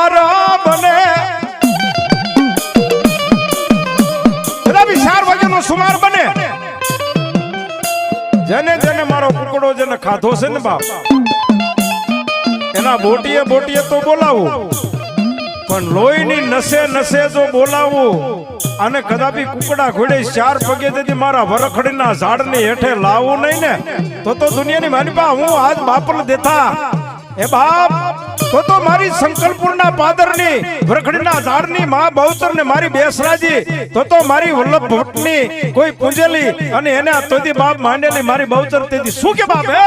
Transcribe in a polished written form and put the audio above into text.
સુમાર બને રવિ 4 વાગ્યાનો સુમાર બને જેને જેને મારો કુકડો જેને ખાધો છે ને બાપ એના બોટીએ બોટીએ તો બોલાવું પણ લોહીની નસે નસે જો બોલાવું અને કદાપી કુકડા ઘોડે 4 પગે તેથી મારા વરખડીના ઝાડની હેઠે લાવું નહીં ને તો દુનિયાની માની પા હું આજ બાપલ દેતા એ બાપ તો મારી સંકલ્પપુરના પાદરની વરખડીના ઝાડની માં બહુચર ને મારી બેસરાજી તો મારી વલ્લભ ભટ્ટની કોઈ પૂંજેલી અને એને તોથી બાપ માંડેલી મારી બહુચર તેથી શું કે બાપ હે